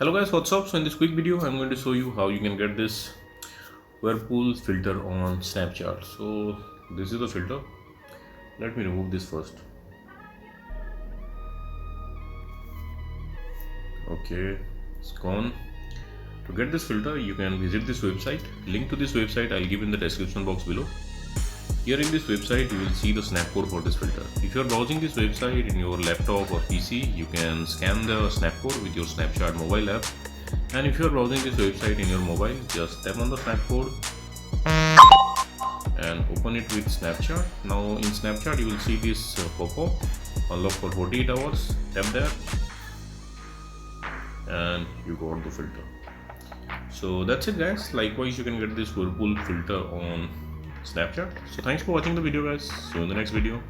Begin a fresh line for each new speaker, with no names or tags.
Hello guys, what's up? So in this quick video I'm going to show you how you can get this whirlpool filter on Snapchat. So this is the filter. Let me remove this first. Okay, it's gone. To get this filter you can visit this website. Link to this website I'll give in the description box below. Here in this website you will see the snapcode for this filter. If you are browsing this website in your laptop or PC, you can scan the snapcode with your Snapchat mobile app. And if you are browsing this website in your mobile, just tap on the snapcode and open it with Snapchat. Now in Snapchat you will see this pop-up, unlock for 48 hours. Tap there and you got the filter. So that's it guys. Likewise you can get this whirlpool filter on Snapchat. So thanks for watching the video guys. See you in the next video.